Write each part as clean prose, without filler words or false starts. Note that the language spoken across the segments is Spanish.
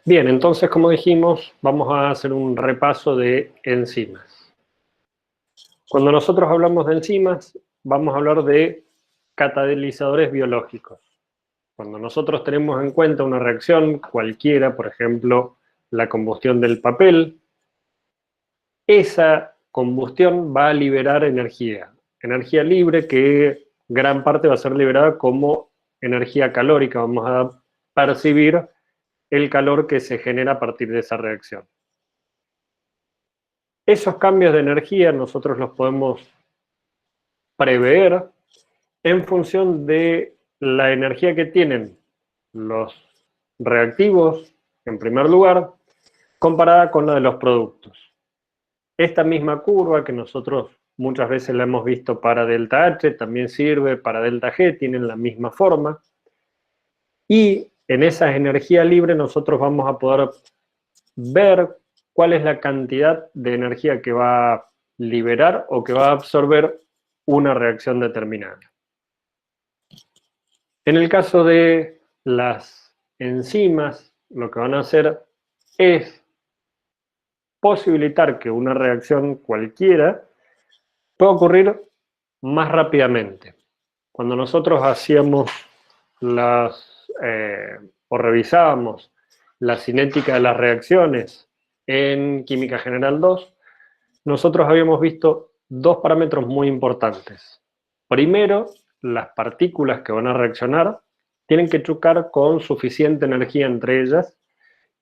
Bien, entonces, como dijimos, vamos a hacer un repaso de enzimas. Cuando nosotros hablamos de enzimas, vamos a hablar de catalizadores biológicos. Cuando nosotros tenemos en cuenta una reacción cualquiera, por ejemplo, la combustión del papel, esa combustión va a liberar energía libre que gran parte va a ser liberada como energía calórica. Vamos a percibir el calor que se genera a partir de esa reacción. Esos cambios de energía nosotros los podemos prever en función de la energía que tienen los reactivos, en primer lugar, comparada con la de los productos. Esta misma curva que nosotros muchas veces la hemos visto para delta H, también sirve para delta G, tienen la misma forma. Y en esa energía libre nosotros vamos a poder ver cuál es la cantidad de energía que va a liberar o que va a absorber una reacción determinada. En el caso de las enzimas, lo que van a hacer es posibilitar que una reacción cualquiera pueda ocurrir más rápidamente. Cuando nosotros hacíamos o revisábamos la cinética de las reacciones en Química General 2, nosotros habíamos visto dos parámetros muy importantes. Primero, las partículas que van a reaccionar tienen que chocar con suficiente energía entre ellas,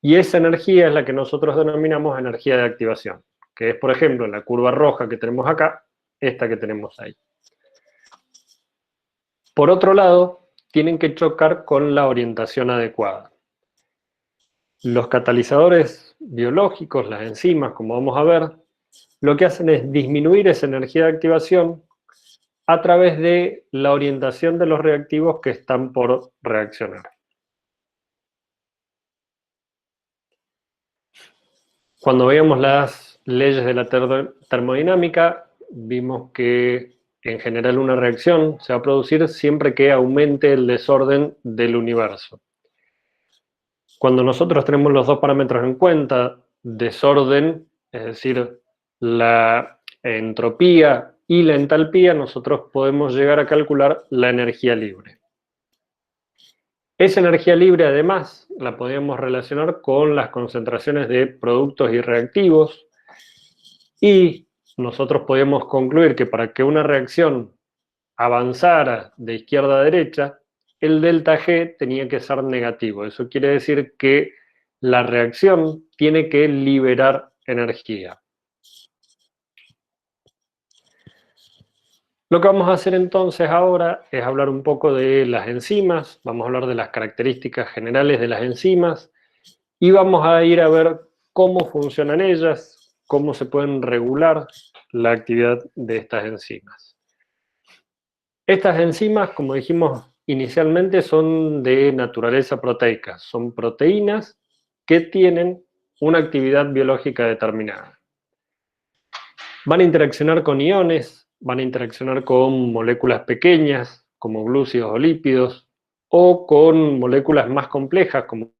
y esa energía es la que nosotros denominamos energía de activación, que es, por ejemplo, la curva roja que tenemos acá, esta que tenemos ahí. Por otro lado, tienen que chocar con la orientación adecuada. Los catalizadores biológicos, las enzimas, como vamos a ver, lo que hacen es disminuir esa energía de activación a través de la orientación de los reactivos que están por reaccionar. Cuando veíamos las leyes de la termodinámica, vimos que en general una reacción se va a producir siempre que aumente el desorden del universo. Cuando nosotros tenemos los dos parámetros en cuenta, desorden, es decir, la entropía y la entalpía, nosotros podemos llegar a calcular la energía libre. Esa energía libre, además, la podemos relacionar con las concentraciones de productos y reactivos, y nosotros podemos concluir que para que una reacción avanzara de izquierda a derecha, el delta G tenía que ser negativo. Eso quiere decir que la reacción tiene que liberar energía. Lo que vamos a hacer entonces ahora es hablar un poco de las enzimas, vamos a hablar de las características generales de las enzimas y vamos a ir a ver cómo funcionan ellas, cómo se pueden regular la actividad de estas enzimas. Estas enzimas, como dijimos inicialmente, son de naturaleza proteica, son proteínas que tienen una actividad biológica determinada. Van a interaccionar con iones, van a interaccionar con moléculas pequeñas, como glúcidos o lípidos, o con moléculas más complejas, como...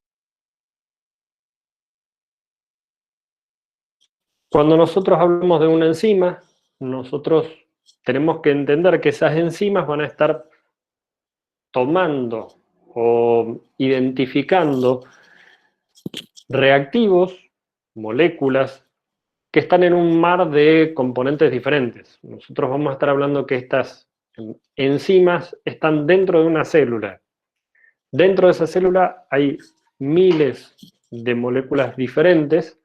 Cuando nosotros hablamos de una enzima, nosotros tenemos que entender que esas enzimas van a estar tomando o identificando reactivos, moléculas, que están en un mar de componentes diferentes. Nosotros vamos a estar hablando que estas enzimas están dentro de una célula. Dentro de esa célula hay miles de moléculas diferentes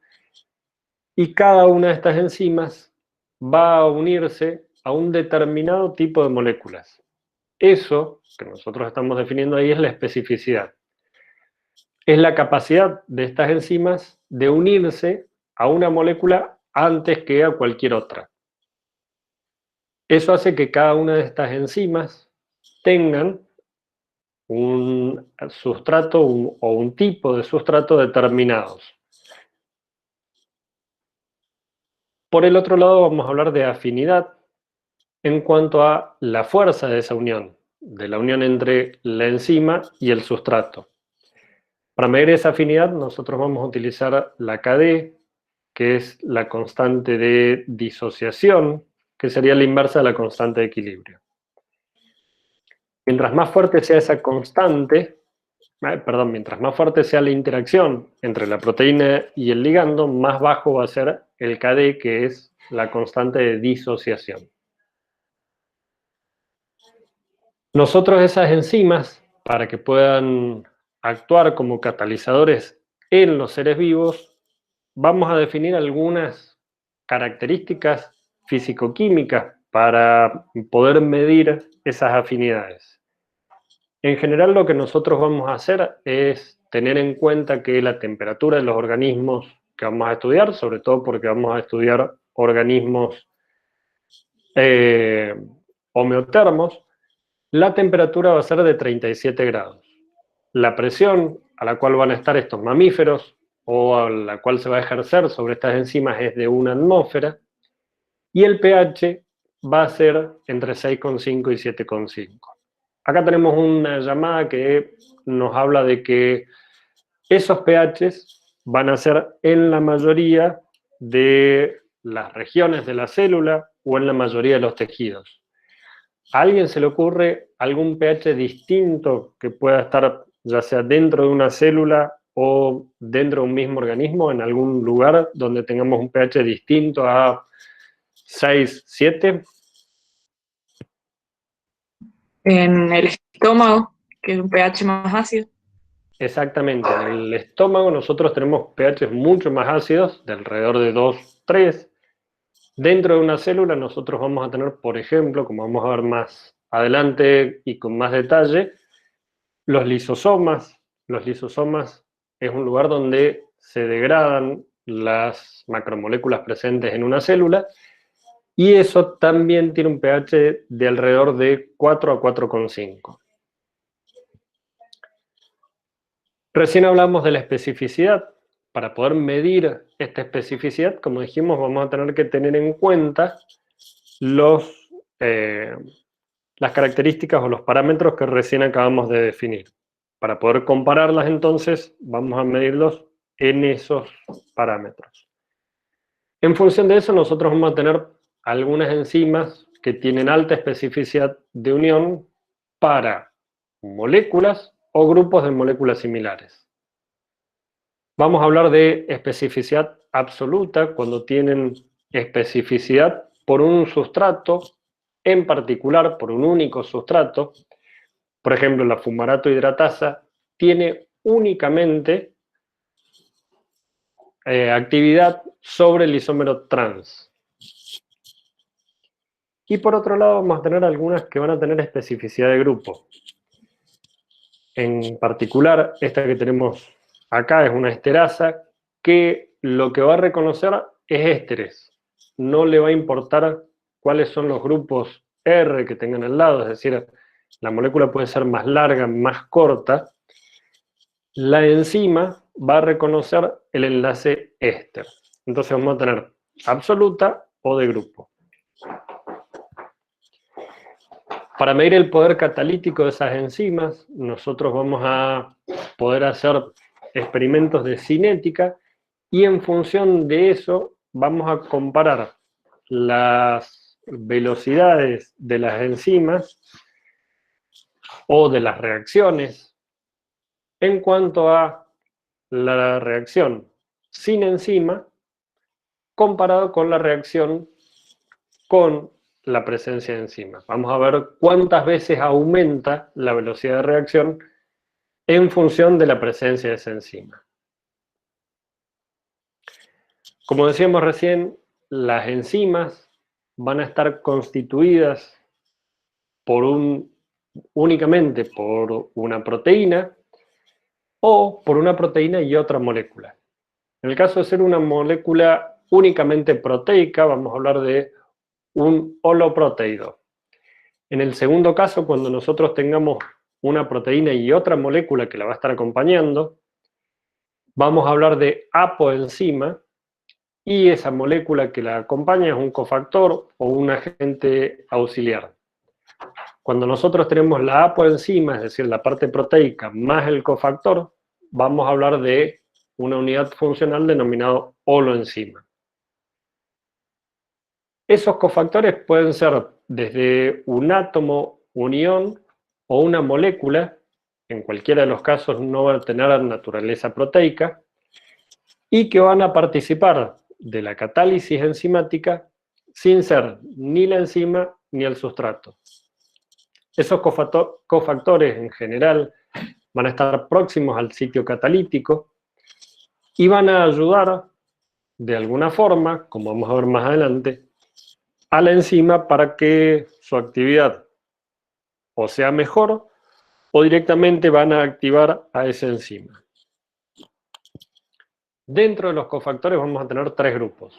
y cada una de estas enzimas va a unirse a un determinado tipo de moléculas. Eso que nosotros estamos definiendo ahí es la especificidad. Es la capacidad de estas enzimas de unirse a una molécula antes que a cualquier otra. Eso hace que cada una de estas enzimas tengan un sustrato o un tipo de sustrato determinados. Por el otro lado, vamos a hablar de afinidad en cuanto a la fuerza de esa unión, de la unión entre la enzima y el sustrato. Para medir esa afinidad, nosotros vamos a utilizar la KD, que es la constante de disociación, que sería la inversa de la constante de equilibrio. Mientras más fuerte sea esa constante, mientras más fuerte sea la interacción entre la proteína y el ligando, más bajo va a ser el KD, que es la constante de disociación. Nosotros esas enzimas, para que puedan actuar como catalizadores en los seres vivos, vamos a definir algunas características físico-químicas para poder medir esas afinidades. En general, lo que nosotros vamos a hacer es tener en cuenta que la temperatura de los organismos que vamos a estudiar, sobre todo porque vamos a estudiar organismos homeotermos, la temperatura va a ser de 37 grados. La presión a la cual van a estar estos mamíferos o a la cual se va a ejercer sobre estas enzimas es de 1 atmósfera, y el pH va a ser entre 6,5 y 7,5. Acá tenemos una llamada que nos habla de que esos pHs van a ser en la mayoría de las regiones de la célula o en la mayoría de los tejidos. ¿A alguien se le ocurre algún pH distinto que pueda estar ya sea dentro de una célula o dentro de un mismo organismo, en algún lugar donde tengamos un pH distinto a 6, 7? En el estómago, que es un pH más ácido. Exactamente, en el estómago nosotros tenemos pHs mucho más ácidos, de alrededor de 2, 3. Dentro de una célula nosotros vamos a tener, por ejemplo, como vamos a ver más adelante y con más detalle, los lisosomas. Los lisosomas es un lugar donde se degradan las macromoléculas presentes en una célula, y eso también tiene un pH de alrededor de 4 a 4,5. Recién hablamos de la especificidad. Para poder medir esta especificidad, como dijimos, vamos a tener que tener en cuenta las características o los parámetros que recién acabamos de definir. Para poder compararlas, entonces, vamos a medirlos en esos parámetros. En función de eso, nosotros vamos a tener algunas enzimas que tienen alta especificidad de unión para moléculas o grupos de moléculas similares. Vamos a hablar de especificidad absoluta cuando tienen especificidad por un sustrato, en particular por un único sustrato. Por ejemplo, la fumarato hidratasa tiene únicamente actividad sobre el isómero trans. Y por otro lado vamos a tener algunas que van a tener especificidad de grupo. En particular, esta que tenemos acá es una esterasa que lo que va a reconocer es ésteres. No le va a importar cuáles son los grupos R que tengan al lado, es decir, la molécula puede ser más larga, más corta. La enzima va a reconocer el enlace éster. Entonces vamos a tener absoluta o de grupo. Para medir el poder catalítico de esas enzimas, nosotros vamos a poder hacer experimentos de cinética, y en función de eso vamos a comparar las velocidades de las enzimas o de las reacciones en cuanto a la reacción sin enzima comparado con la reacción con la presencia de enzimas. Vamos a ver cuántas veces aumenta la velocidad de reacción en función de la presencia de esa enzima. Como decíamos recién, las enzimas van a estar constituidas únicamente por una proteína o por una proteína y otra molécula. En el caso de ser una molécula únicamente proteica, vamos a hablar de un holoproteído. En el segundo caso, cuando nosotros tengamos una proteína y otra molécula que la va a estar acompañando, vamos a hablar de apoenzima, y esa molécula que la acompaña es un cofactor o un agente auxiliar. Cuando nosotros tenemos la apoenzima, es decir, la parte proteica más el cofactor, vamos a hablar de una unidad funcional denominado holoenzima. Esos cofactores pueden ser desde un átomo, un ion o una molécula, en cualquiera de los casos no van a tener naturaleza proteica, y que van a participar de la catálisis enzimática sin ser ni la enzima ni el sustrato. Esos cofactores en general van a estar próximos al sitio catalítico y van a ayudar de alguna forma, como vamos a ver más adelante, a la enzima para que su actividad o sea mejor o directamente van a activar a esa enzima. Dentro de los cofactores vamos a tener tres grupos.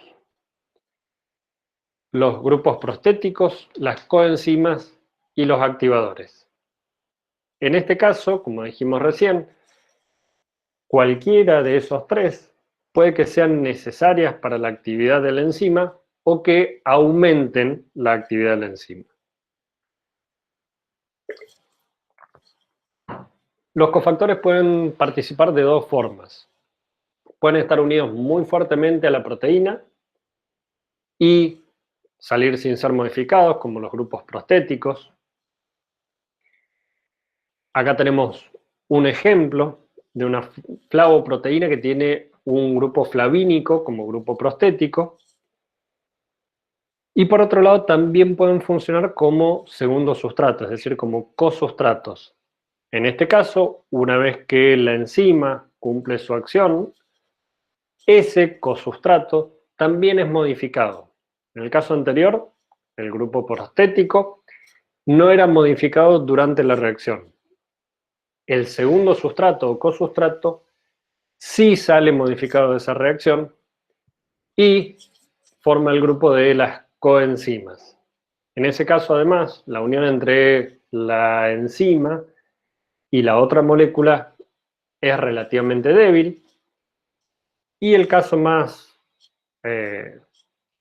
Los grupos prostéticos, las coenzimas y los activadores. En este caso, como dijimos recién, cualquiera de esos tres puede que sean necesarias para la actividad de la enzima o que aumenten la actividad de la enzima. Los cofactores pueden participar de dos formas. Pueden estar unidos muy fuertemente a la proteína y salir sin ser modificados, como los grupos prostéticos. Acá tenemos un ejemplo de una flavoproteína que tiene un grupo flavínico como grupo prostético. Y por otro lado, también pueden funcionar como segundo sustrato, es decir, como cosustratos. En este caso, una vez que la enzima cumple su acción, ese cosustrato también es modificado. En el caso anterior, el grupo prostético no era modificado durante la reacción. El segundo sustrato o cosustrato sí sale modificado de esa reacción y forma el grupo de las coenzimas. En ese caso, además, la unión entre la enzima y la otra molécula es relativamente débil. Y el caso más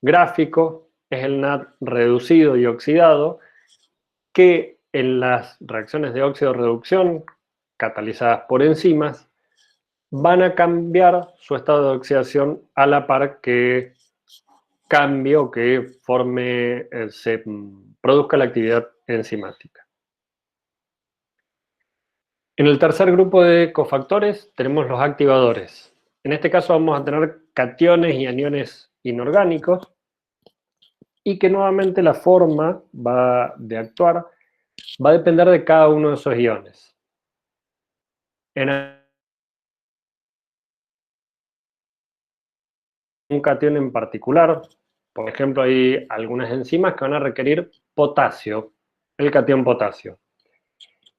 gráfico es el NAD reducido y oxidado, que en las reacciones de óxido-reducción catalizadas por enzimas van a cambiar su estado de oxidación a la par que cambie o que se produzca la actividad enzimática. En el tercer grupo de cofactores tenemos los activadores. En este caso vamos a tener cationes y aniones inorgánicos y que nuevamente la forma de actuar va a depender de cada uno de esos iones. En un catión en particular, por ejemplo, hay algunas enzimas que van a requerir potasio, el catión potasio.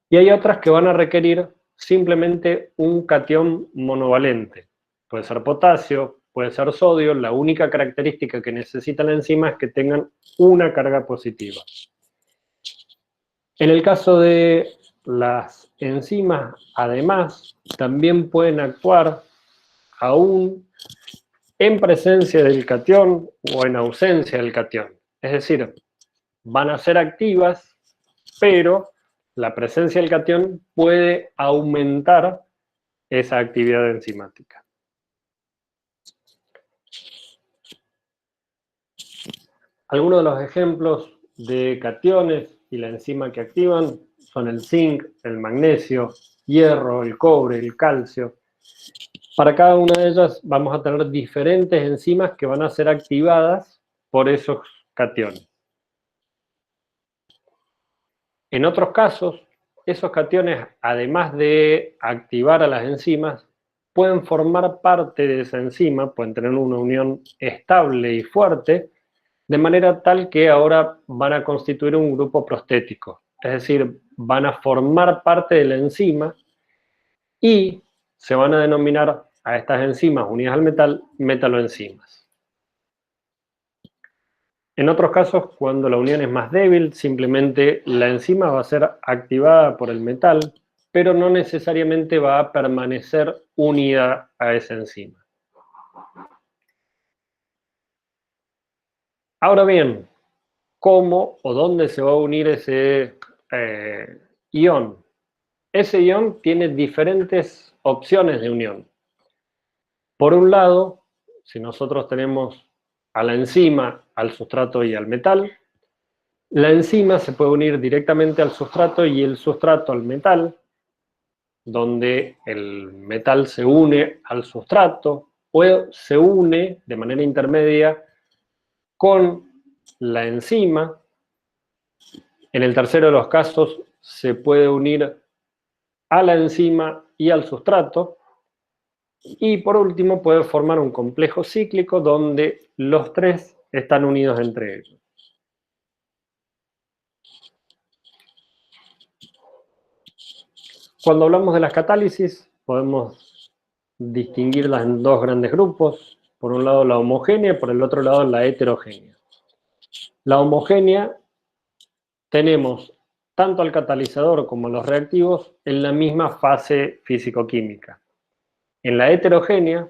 Y hay otras que van a requerir simplemente un catión monovalente. Puede ser potasio, puede ser sodio, la única característica que necesita la enzima es que tengan una carga positiva. En el caso de las enzimas, además, también pueden actuar aún en presencia del catión o en ausencia del catión. Es decir, van a ser activas, pero la presencia del catión puede aumentar esa actividad enzimática. Algunos de los ejemplos de cationes y la enzima que activan son el zinc, el magnesio, hierro, el cobre, el calcio. Para cada una de ellas vamos a tener diferentes enzimas que van a ser activadas por esos cationes. En otros casos, esos cationes, además de activar a las enzimas, pueden formar parte de esa enzima, pueden tener una unión estable y fuerte, de manera tal que ahora van a constituir un grupo prostético. Es decir, van a formar parte de la enzima y se van a denominar a estas enzimas unidas al metal, metaloenzimas. En otros casos, cuando la unión es más débil, simplemente la enzima va a ser activada por el metal, pero no necesariamente va a permanecer unida a esa enzima. Ahora bien, ¿cómo o dónde se va a unir ese ion? Ese ion tiene diferentes opciones de unión. Por un lado, si nosotros tenemos a la enzima, al sustrato y al metal, la enzima se puede unir directamente al sustrato y el sustrato al metal, donde el metal se une al sustrato o se une de manera intermedia con la enzima. En el tercero de los casos se puede unir a la enzima y al sustrato. Y por último puede formar un complejo cíclico donde los tres están unidos entre ellos. Cuando hablamos de las catálisis, podemos distinguirlas en dos grandes grupos. Por un lado la homogénea y por el otro lado la heterogénea. La homogénea tenemos tanto al catalizador como a los reactivos en la misma fase físico-química. En la heterogénea,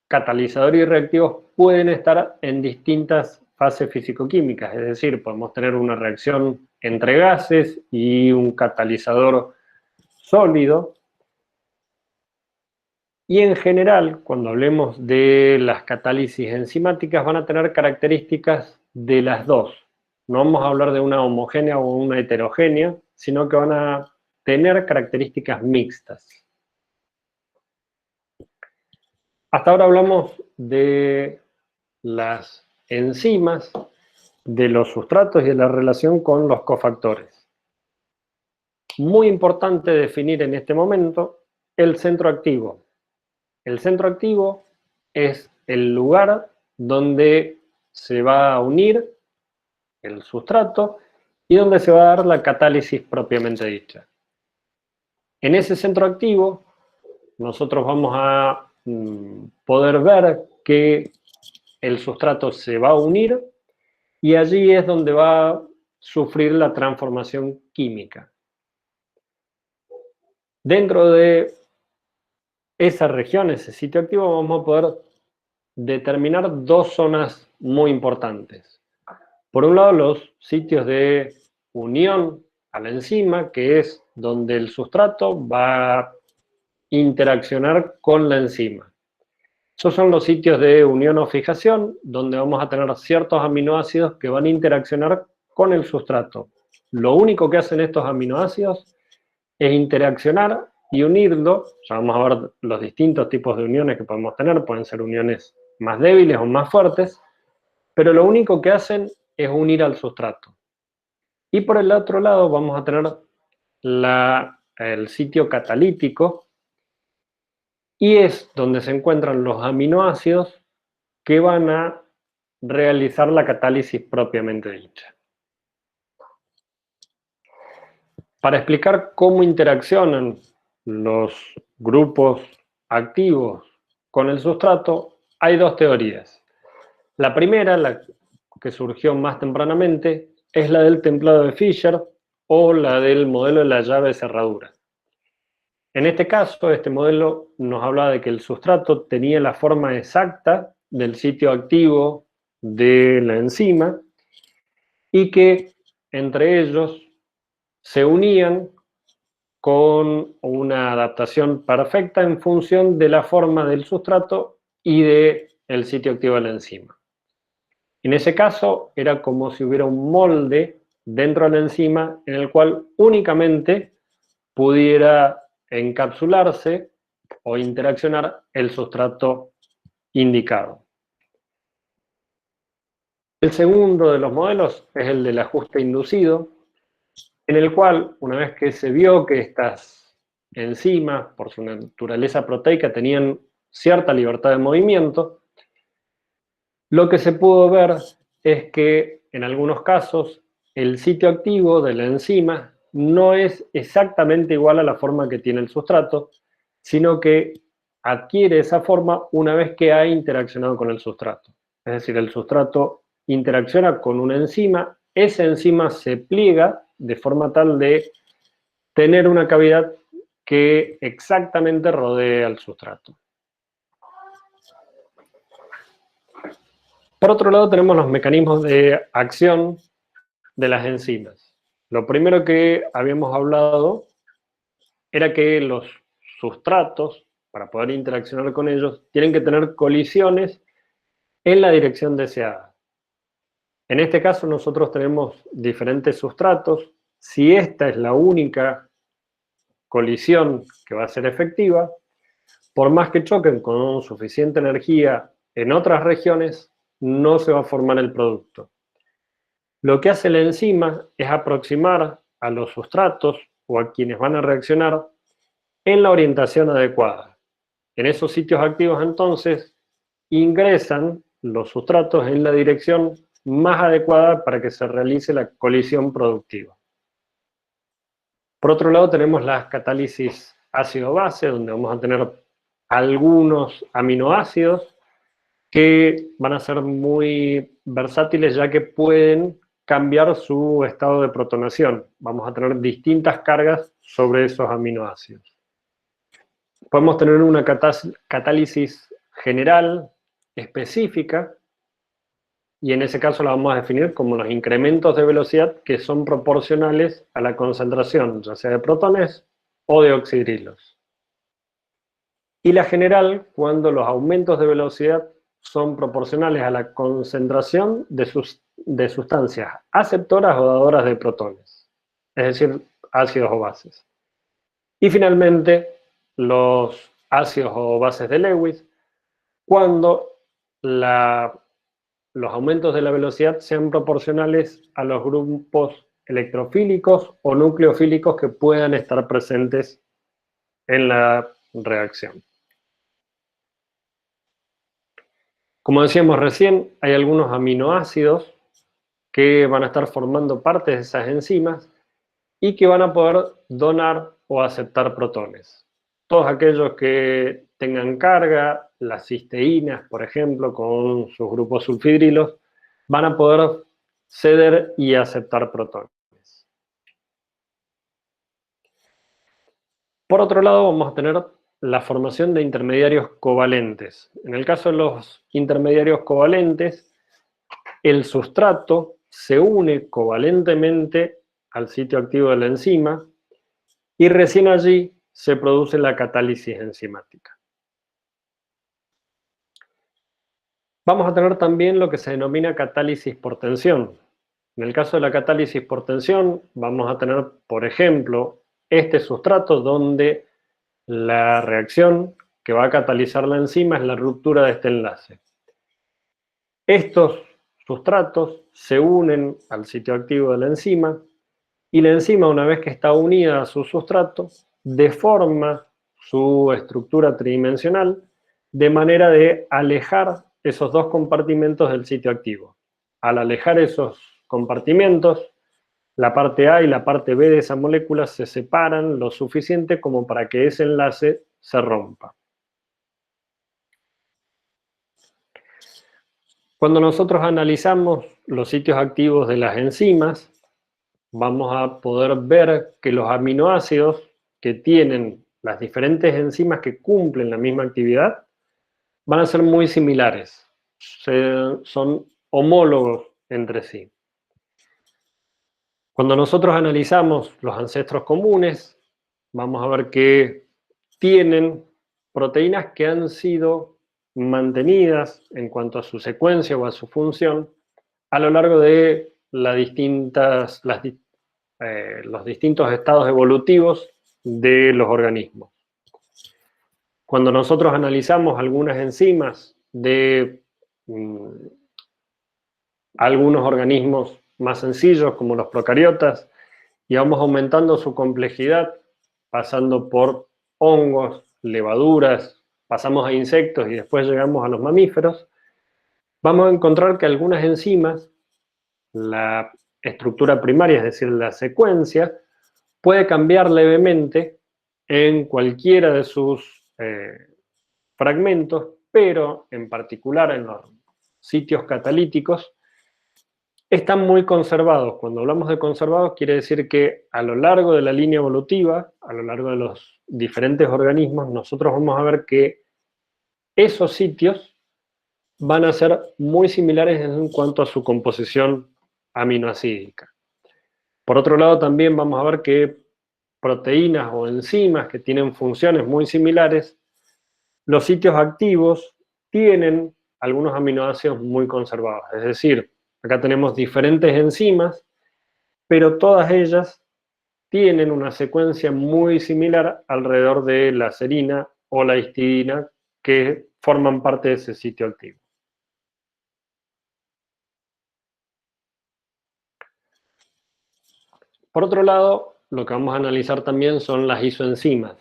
catalizador y reactivos pueden estar en distintas fases físico-químicas, es decir, podemos tener una reacción entre gases y un catalizador sólido. Y en general, cuando hablemos de las catálisis enzimáticas, van a tener características de las dos. No vamos a hablar de una homogénea o una heterogénea, sino que van a tener características mixtas. Hasta ahora hablamos de las enzimas, de los sustratos y de la relación con los cofactores. Muy importante definir en este momento el centro activo. El centro activo es el lugar donde se va a unir el sustrato y donde se va a dar la catálisis propiamente dicha. En ese centro activo nosotros vamos a poder ver que el sustrato se va a unir y allí es donde va a sufrir la transformación química. Dentro de esa región, ese sitio activo, vamos a poder determinar dos zonas muy importantes. Por un lado, los sitios de unión a la enzima, que es donde el sustrato va a interaccionar con la enzima. Esos son los sitios de unión o fijación, donde vamos a tener ciertos aminoácidos que van a interaccionar con el sustrato. Lo único que hacen estos aminoácidos es interaccionar y unirlo. Ya vamos a ver los distintos tipos de uniones que podemos tener, pueden ser uniones más débiles o más fuertes, pero lo único que hacen es unir al sustrato. Y por el otro lado vamos a tener el sitio catalítico, y es donde se encuentran los aminoácidos que van a realizar la catálisis propiamente dicha. Para explicar cómo interaccionan los grupos activos con el sustrato, hay dos teorías. La primera, la que surgió más tempranamente, es la del templado de Fischer o la del modelo de la llave de cerradura. En este caso, este modelo nos habla de que el sustrato tenía la forma exacta del sitio activo de la enzima y que entre ellos se unían con una adaptación perfecta en función de la forma del sustrato y del sitio activo de la enzima. En ese caso, era como si hubiera un molde dentro de la enzima en el cual únicamente pudiera encapsularse o interaccionar el sustrato indicado. El segundo de los modelos es el del ajuste inducido, en el cual, una vez que se vio que estas enzimas, por su naturaleza proteica, tenían cierta libertad de movimiento, lo que se pudo ver es que en algunos casos el sitio activo de la enzima no es exactamente igual a la forma que tiene el sustrato, sino que adquiere esa forma una vez que ha interaccionado con el sustrato. Es decir, el sustrato interacciona con una enzima, esa enzima se pliega de forma tal de tener una cavidad que exactamente rodee al sustrato. Por otro lado, tenemos los mecanismos de acción de las enzimas. Lo primero que habíamos hablado era que los sustratos, para poder interaccionar con ellos, tienen que tener colisiones en la dirección deseada. En este caso nosotros tenemos diferentes sustratos. Si esta es la única colisión que va a ser efectiva, por más que choquen con suficiente energía en otras regiones, no se va a formar el producto. Lo que hace la enzima es aproximar a los sustratos o a quienes van a reaccionar en la orientación adecuada. En esos sitios activos, entonces, ingresan los sustratos en la dirección más adecuada para que se realice la colisión productiva. Por otro lado, tenemos las catálisis ácido-base, donde vamos a tener algunos aminoácidos que van a ser muy versátiles, ya que pueden cambiar su estado de protonación. Vamos a tener distintas cargas sobre esos aminoácidos. Podemos tener una catálisis general, específica, y en ese caso la vamos a definir como los incrementos de velocidad que son proporcionales a la concentración, ya sea de protones o de oxidrilos. Y la general, cuando los aumentos de velocidad son proporcionales a la concentración de sustancias aceptoras o dadoras de protones, es decir, ácidos o bases. Y finalmente, los ácidos o bases de Lewis, cuando los aumentos de la velocidad sean proporcionales a los grupos electrofílicos o nucleofílicos que puedan estar presentes en la reacción. Como decíamos recién, hay algunos aminoácidos que van a estar formando parte de esas enzimas y que van a poder donar o aceptar protones. Todos aquellos que tengan carga, las cisteínas, por ejemplo, con sus grupos sulfidrilos, van a poder ceder y aceptar protones. Por otro lado, vamos a tener la formación de intermediarios covalentes. En el caso de los intermediarios covalentes, el sustrato se une covalentemente al sitio activo de la enzima y recién allí se produce la catálisis enzimática. Vamos a tener también lo que se denomina catálisis por tensión. En el caso de la catálisis por tensión, vamos a tener, por ejemplo, este sustrato donde la reacción que va a catalizar la enzima es la ruptura de este enlace. Estos sustratos se unen al sitio activo de la enzima y la enzima, una vez que está unida a su sustrato, deforma su estructura tridimensional de manera de alejar esos dos compartimentos del sitio activo. Al alejar esos compartimentos, la parte A y la parte B de esa molécula se separan lo suficiente como para que ese enlace se rompa. Cuando nosotros analizamos los sitios activos de las enzimas, vamos a poder ver que los aminoácidos que tienen las diferentes enzimas que cumplen la misma actividad van a ser muy similares, son homólogos entre sí. Cuando nosotros analizamos los ancestros comunes, vamos a ver que tienen proteínas que han sido mantenidas en cuanto a su secuencia o a su función a lo largo de los distintos estados evolutivos de los organismos. Cuando nosotros analizamos algunas enzimas de algunos organismos más sencillos, como los procariotas, y vamos aumentando su complejidad, pasando por hongos, levaduras, pasamos a insectos y después llegamos a los mamíferos, vamos a encontrar que algunas enzimas, la estructura primaria, es decir, la secuencia, puede cambiar levemente en cualquiera de sus fragmentos, pero en particular en los sitios catalíticos, están muy conservados. Cuando hablamos de conservados, quiere decir que a lo largo de la línea evolutiva, a lo largo de los diferentes organismos, nosotros vamos a ver que esos sitios van a ser muy similares en cuanto a su composición aminoácidica. Por otro lado, también vamos a ver que proteínas o enzimas que tienen funciones muy similares, los sitios activos tienen algunos aminoácidos muy conservados. Es decir, acá tenemos diferentes enzimas, pero todas ellas tienen una secuencia muy similar alrededor de la serina o la histidina que forman parte de ese sitio activo. Por otro lado, lo que vamos a analizar también son las isoenzimas.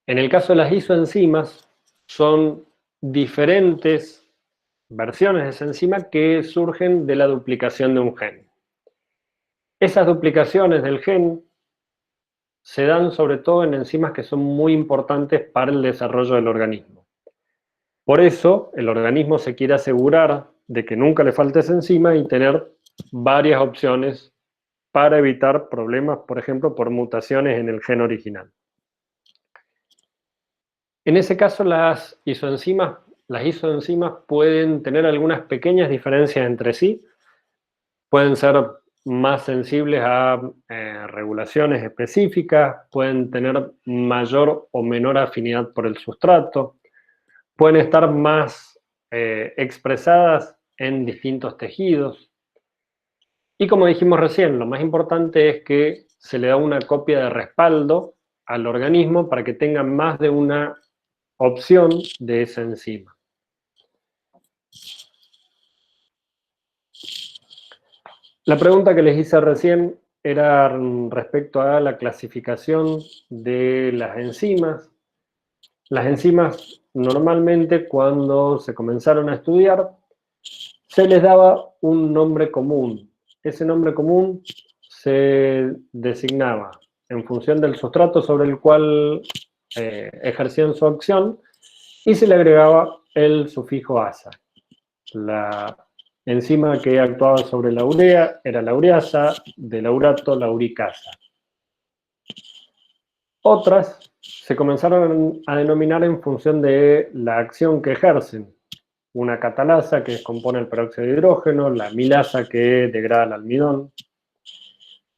En el caso de las isoenzimas, son diferentes versiones de esa enzima que surgen de la duplicación de un gen. Esas duplicaciones del gen se dan sobre todo en enzimas que son muy importantes para el desarrollo del organismo. Por eso, el organismo se quiere asegurar de que nunca le falte esa enzima y tener varias opciones para evitar problemas, por ejemplo, por mutaciones en el gen original. En ese caso, las isoenzimas pueden tener algunas pequeñas diferencias entre sí, pueden ser más sensibles a regulaciones específicas, pueden tener mayor o menor afinidad por el sustrato, pueden estar más expresadas en distintos tejidos. Y como dijimos recién, lo más importante es que se le da una copia de respaldo al organismo para que tenga más de una opción de esa enzima. La pregunta que les hice recién era respecto a la clasificación de las enzimas. Las enzimas normalmente cuando se comenzaron a estudiar se les daba un nombre común. Ese nombre común se designaba en función del sustrato sobre el cual ejercían su acción y se le agregaba el sufijo asa. La enzima que actuaba sobre la urea era la ureasa, de la urato la uricasa. Otras se comenzaron a denominar en función de la acción que ejercen. Una catalasa que descompone el peróxido de hidrógeno, la amilasa que degrada el almidón.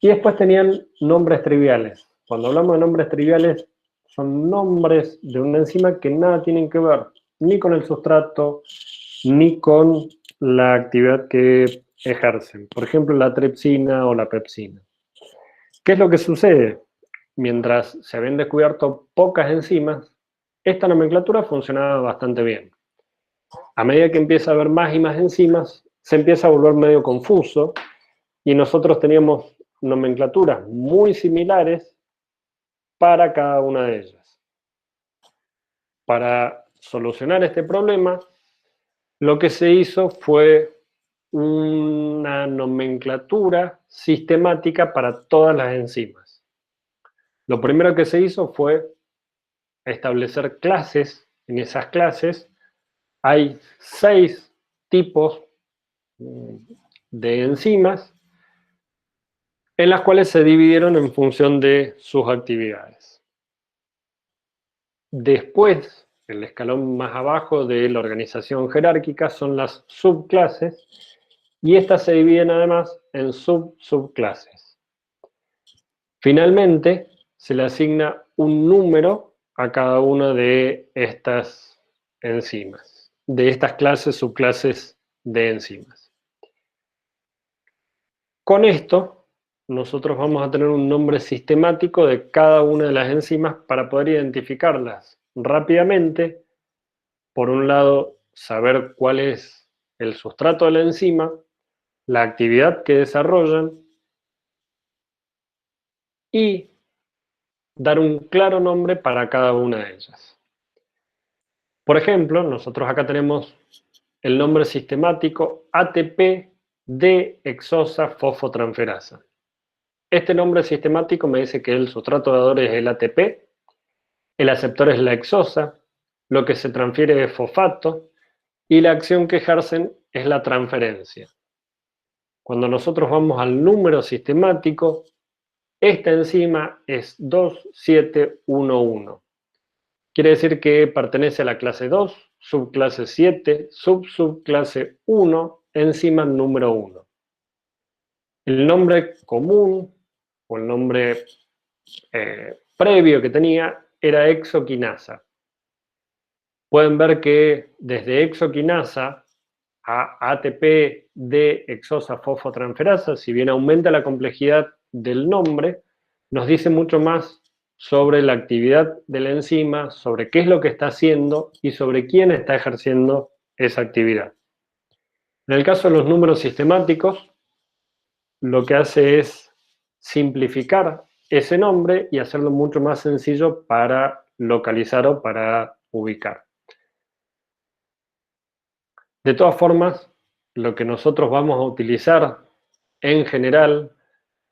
Y después tenían nombres triviales. Cuando hablamos de nombres triviales, son nombres de una enzima que nada tienen que ver ni con el sustrato, ni con la actividad que ejercen. Por ejemplo, la tripsina o la pepsina. ¿Qué es lo que sucede? Mientras se habían descubierto pocas enzimas, esta nomenclatura funcionaba bastante bien. A medida que empieza a haber más y más enzimas, se empieza a volver medio confuso y nosotros teníamos nomenclaturas muy similares para cada una de ellas. Para solucionar este problema, lo que se hizo fue una nomenclatura sistemática para todas las enzimas. Lo primero que se hizo fue establecer clases. En esas clases hay 6 tipos de enzimas en las cuales se dividieron en función de sus actividades. Después, el escalón más abajo de la organización jerárquica son las subclases y estas se dividen además en subclases. Finalmente, se le asigna un número a cada una de estas enzimas, de estas clases, subclases de enzimas. Con esto, nosotros vamos a tener un nombre sistemático de cada una de las enzimas para poder identificarlas rápidamente. Por un lado, saber cuál es el sustrato de la enzima, la actividad que desarrollan y dar un claro nombre para cada una de ellas. Por ejemplo, nosotros acá tenemos el nombre sistemático ATP-D-hexosa-fosfotransferasa. Este nombre sistemático me dice que el sustrato dador es el ATP, el aceptor es la hexosa, lo que se transfiere es fosfato y la acción que ejercen es la transferencia. Cuando nosotros vamos al número sistemático, esta enzima es 2711. Quiere decir que pertenece a la clase 2, subclase 7, subclase 1, enzima número 1. El nombre común o el nombre previo que tenía era exoquinasa. Pueden ver que desde exoquinasa a ATP de hexosa fosfotransferasa, si bien aumenta la complejidad del nombre, nos dice mucho más sobre la actividad de la enzima, sobre qué es lo que está haciendo y sobre quién está ejerciendo esa actividad. En el caso de los números sistemáticos, lo que hace es simplificar ese nombre y hacerlo mucho más sencillo para localizar o para ubicar. De todas formas, lo que nosotros vamos a utilizar en general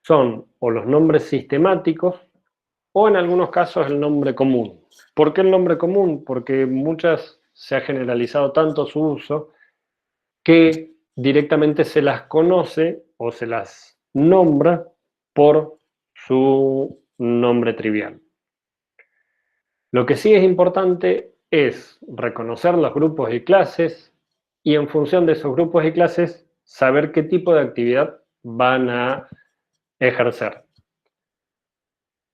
son o los nombres sistemáticos o en algunos casos el nombre común. ¿Por qué el nombre común? Porque muchas se ha generalizado tanto su uso que directamente se las conoce o se las nombra por su nombre trivial. Lo que sí es importante es reconocer los grupos y clases y en función de esos grupos y clases saber qué tipo de actividad van a ejercer.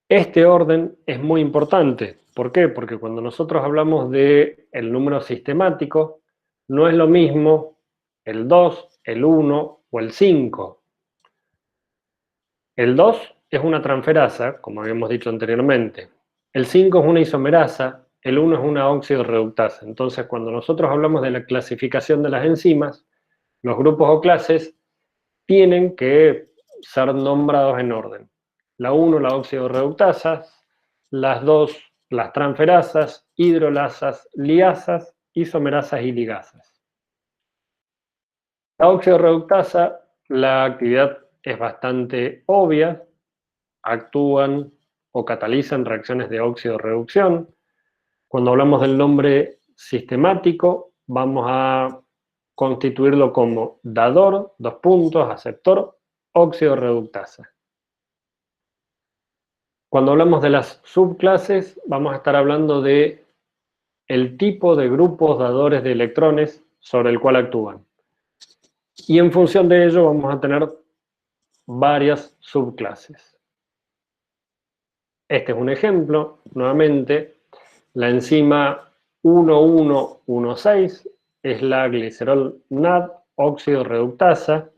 Este orden es muy importante. ¿Por qué? Porque cuando nosotros hablamos del número sistemático, no es lo mismo el 2, el 1 o el 5. El 2 es una transferasa, como habíamos dicho anteriormente. El 5 es una isomerasa, el 1 es una óxido-reductasa. Entonces, cuando nosotros hablamos de la clasificación de las enzimas, los grupos o clases tienen que ser nombrados en orden. La 1, la óxido-reductasa, las 2, las transferasas, hidrolasas, liasas, isomerasas y ligasas. La óxido-reductasa, la actividad es bastante obvia, actúan o catalizan reacciones de óxido-reducción. Cuando hablamos del nombre sistemático, vamos a constituirlo como dador, aceptor, óxido-reductasa. Cuando hablamos de las subclases, vamos a estar hablando de el tipo de grupos dadores de electrones sobre el cual actúan. Y en función de ello vamos a tener varias subclases. Este es un ejemplo, nuevamente, la enzima 1116 es la glicerol NAD óxido reductasa.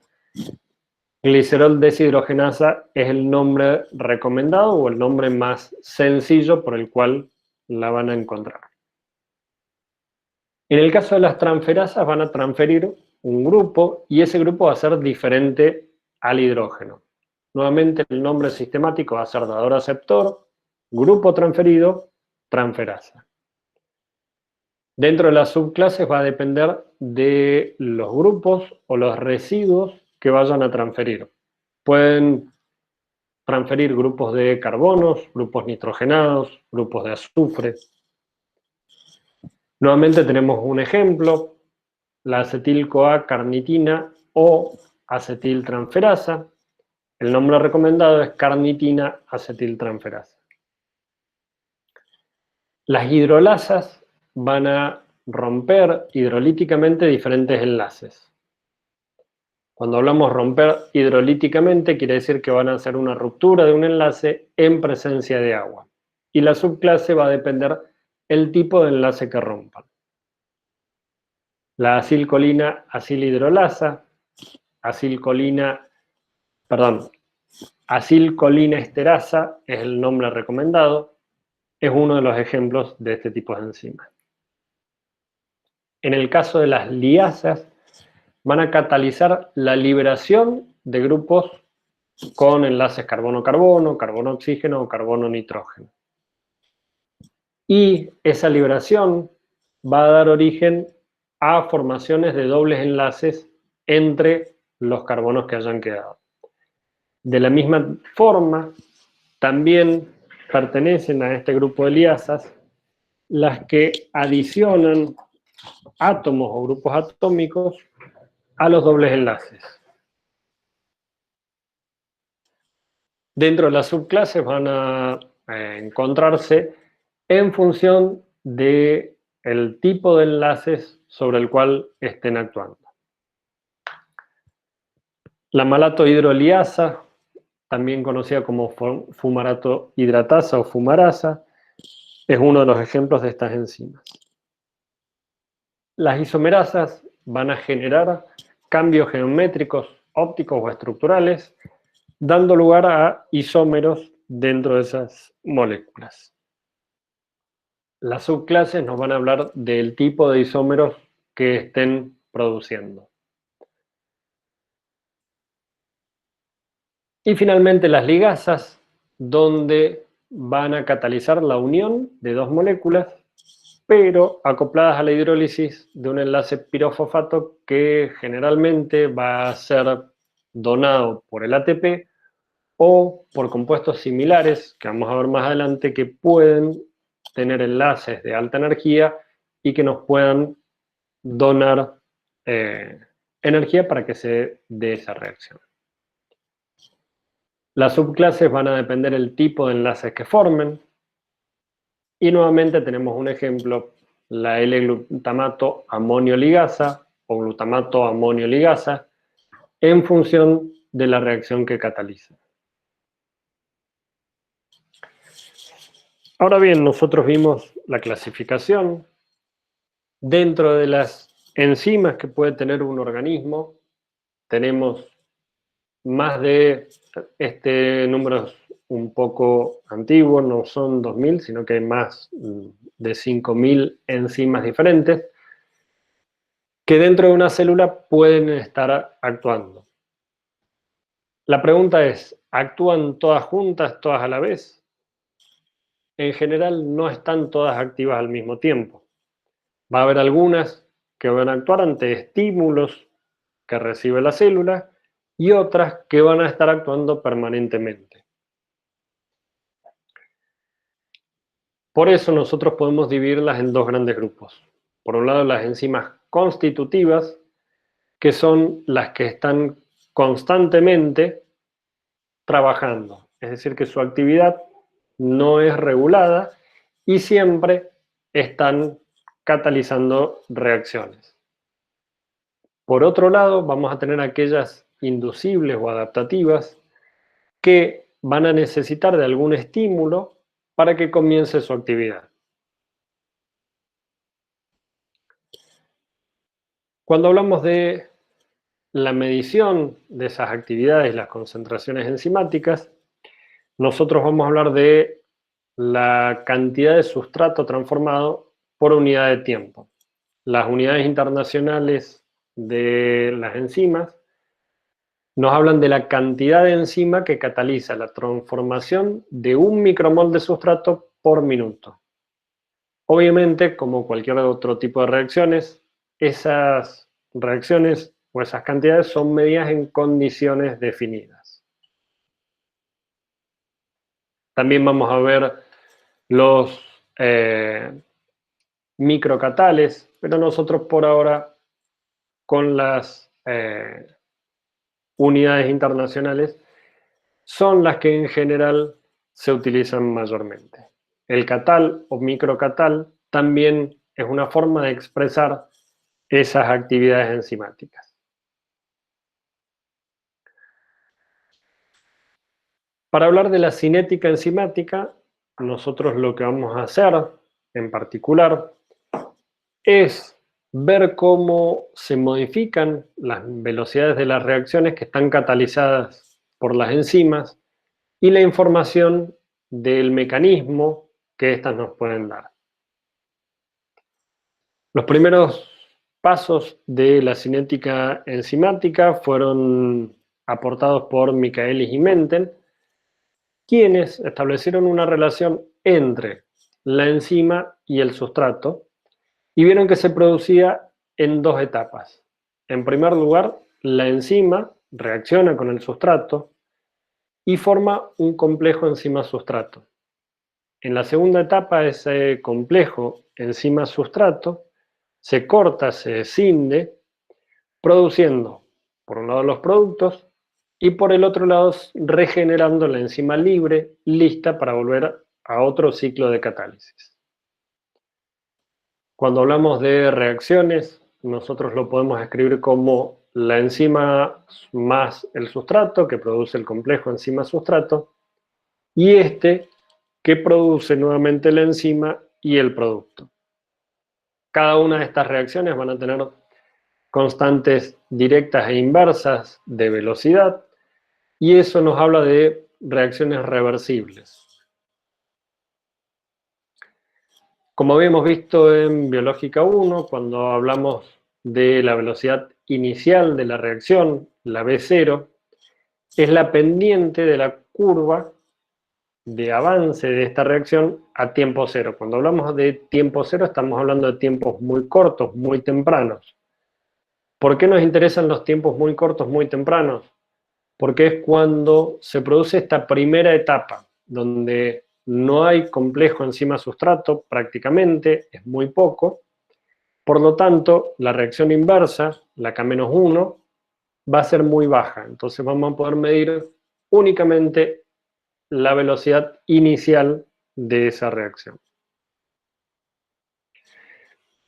Glicerol deshidrogenasa es el nombre recomendado o el nombre más sencillo por el cual la van a encontrar. En el caso de las transferasas van a transferir un grupo y ese grupo va a ser diferente al hidrógeno. Nuevamente el nombre sistemático va a ser dador-aceptor, grupo transferido, transferasa. Dentro de las subclases va a depender de los grupos o los residuos que vayan a transferir. Pueden transferir grupos de carbonos, grupos nitrogenados, grupos de azufre. Nuevamente tenemos un ejemplo, la acetil-CoA-carnitina o acetiltransferasa. El nombre recomendado es carnitina acetiltransferasa. Las hidrolasas van a romper hidrolíticamente diferentes enlaces. Cuando hablamos romper hidrolíticamente, quiere decir que van a hacer una ruptura de un enlace en presencia de agua. Y la subclase va a depender del tipo de enlace que rompan. La acilcolina acilhidrolasa, acilcolina esterasa es el nombre recomendado, es uno de los ejemplos de este tipo de enzimas. En el caso de las liasas, van a catalizar la liberación de grupos con enlaces carbono-carbono, carbono-oxígeno o carbono-nitrógeno. Y esa liberación va a dar origen a formaciones de dobles enlaces entre los carbonos que hayan quedado. De la misma forma, también pertenecen a este grupo de liasas las que adicionan átomos o grupos atómicos a los dobles enlaces. Dentro de las subclases van a encontrarse en función del tipo de enlaces sobre el cual estén actuando. La malato hidroliasa también conocida como fumarato hidratasa o fumarasa, es uno de los ejemplos de estas enzimas. Las isomerasas van a generar cambios geométricos, ópticos o estructurales, dando lugar a isómeros dentro de esas moléculas. Las subclases nos van a hablar del tipo de isómeros que estén produciendo. Y finalmente las ligasas, donde van a catalizar la unión de dos moléculas, pero acopladas a la hidrólisis de un enlace pirofosfato que generalmente va a ser donado por el ATP o por compuestos similares, que vamos a ver más adelante, que pueden tener enlaces de alta energía y que nos puedan donar energía para que se dé esa reacción. Las subclases van a depender del tipo de enlaces que formen. Y nuevamente tenemos un ejemplo, la L-glutamato amonio ligasa o glutamato amonio ligasa, en función de la reacción que cataliza. Ahora bien, nosotros vimos la clasificación. Dentro de las enzimas que puede tener un organismo, tenemos más de, este número es un poco antiguo, no son 2000, sino que hay más de 5000 enzimas diferentes que dentro de una célula pueden estar actuando. La pregunta es, ¿actúan todas juntas, todas a la vez? En general no están todas activas al mismo tiempo. Va a haber algunas que van a actuar ante estímulos que recibe la célula y otras que van a estar actuando permanentemente. Por eso nosotros podemos dividirlas en dos grandes grupos. Por un lado, las enzimas constitutivas, que son las que están constantemente trabajando, es decir, que su actividad no es regulada y siempre están catalizando reacciones. Por otro lado, vamos a tener aquellas inducibles o adaptativas que van a necesitar de algún estímulo para que comience su actividad. Cuando hablamos de la medición de esas actividades y las concentraciones enzimáticas, nosotros vamos a hablar de la cantidad de sustrato transformado por unidad de tiempo. Las unidades internacionales de las enzimas nos hablan de la cantidad de enzima que cataliza la transformación de 1 micromol de sustrato por minuto. Obviamente, como cualquier otro tipo de reacciones, esas reacciones o esas cantidades son medidas en condiciones definidas. También vamos a ver los microcatales, pero nosotros por ahora con las unidades internacionales son las que en general se utilizan mayormente. El catal o microcatal también es una forma de expresar esas actividades enzimáticas. Para hablar de la cinética enzimática, nosotros lo que vamos a hacer en particular es ver cómo se modifican las velocidades de las reacciones que están catalizadas por las enzimas y la información del mecanismo que éstas nos pueden dar. Los primeros pasos de la cinética enzimática fueron aportados por Michaelis y Menten, quienes establecieron una relación entre la enzima y el sustrato y vieron que se producía en dos etapas. En primer lugar, la enzima reacciona con el sustrato y forma un complejo enzima-sustrato. En la segunda etapa, ese complejo enzima-sustrato se corta, se escinde, produciendo, por un lado, los productos y por el otro lado, regenerando la enzima libre, lista para volver a otro ciclo de catálisis. Cuando hablamos de reacciones, nosotros lo podemos escribir como la enzima más el sustrato, que produce el complejo enzima-sustrato, y este, que produce nuevamente la enzima y el producto. Cada una de estas reacciones van a tener constantes directas e inversas de velocidad, y eso nos habla de reacciones reversibles. Como habíamos visto en Biológica 1, cuando hablamos de la velocidad inicial de la reacción, la V0, es la pendiente de la curva de avance de esta reacción a tiempo cero. Cuando hablamos de tiempo cero, estamos hablando de tiempos muy cortos, muy tempranos. ¿Por qué nos interesan los tiempos muy cortos, muy tempranos? Porque es cuando se produce esta primera etapa, donde no hay complejo enzima-sustrato prácticamente, es muy poco. Por lo tanto, la reacción inversa, la K-1, va a ser muy baja. Entonces vamos a poder medir únicamente la velocidad inicial de esa reacción.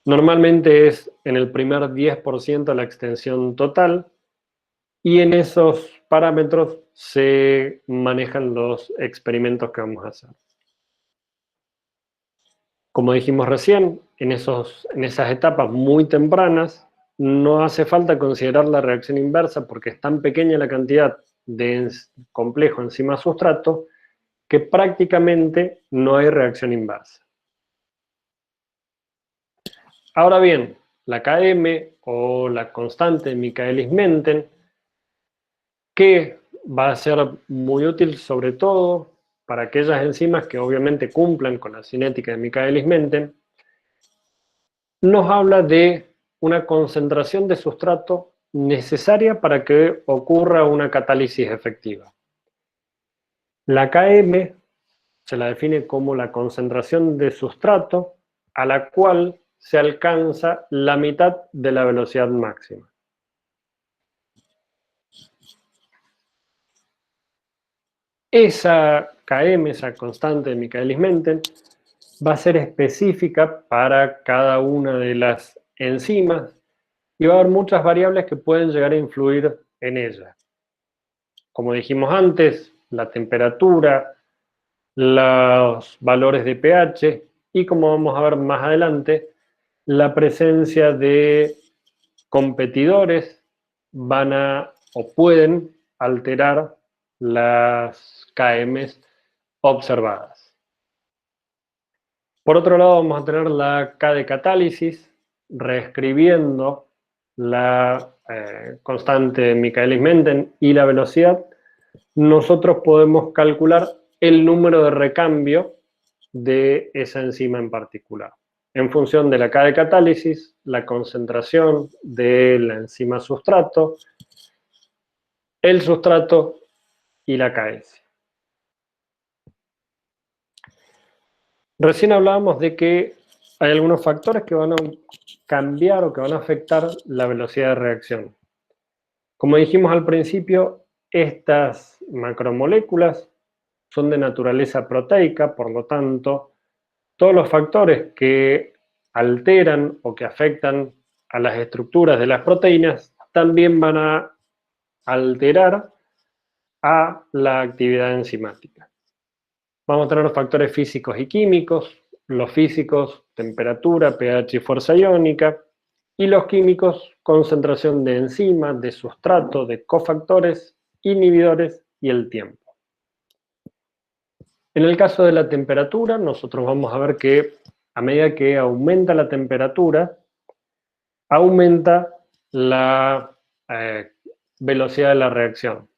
Normalmente es en el primer 10% la extensión total, y en esos parámetros se manejan los experimentos que vamos a hacer. Como dijimos recién, en esas etapas muy tempranas no hace falta considerar la reacción inversa porque es tan pequeña la cantidad de complejo enzima-sustrato que prácticamente no hay reacción inversa. Ahora bien, la Km o la constante de Michaelis-Menten, que va a ser muy útil sobre todo para aquellas enzimas que obviamente cumplan con la cinética de Michaelis-Menten, nos habla de una concentración de sustrato necesaria para que ocurra una catálisis efectiva. La Km se la define como la concentración de sustrato a la cual se alcanza la mitad de la velocidad máxima. Esa Km, esa constante de Michaelis-Menten, va a ser específica para cada una de las enzimas y va a haber muchas variables que pueden llegar a influir en ella. Como dijimos antes, la temperatura, los valores de pH y, como vamos a ver más adelante, la presencia de competidores van a o pueden alterar las KMs observadas. Por otro lado, vamos a tener la K de catálisis, reescribiendo la constante de Michaelis-Menten y la velocidad. Nosotros podemos calcular el número de recambio de esa enzima en particular. En función de la K de catálisis, la concentración de la enzima sustrato, el sustrato y la KS. Recién hablábamos de que hay algunos factores que van a cambiar o que van a afectar la velocidad de reacción. Como dijimos al principio, estas macromoléculas son de naturaleza proteica, por lo tanto, todos los factores que alteran o que afectan a las estructuras de las proteínas también van a alterar a la actividad enzimática. Vamos a tener los factores físicos y químicos, los físicos, temperatura, pH y fuerza iónica, y los químicos, concentración de enzimas, de sustrato, de cofactores, inhibidores y el tiempo. En el caso de la temperatura, nosotros vamos a ver que a medida que aumenta la temperatura, aumenta la velocidad de la reacción.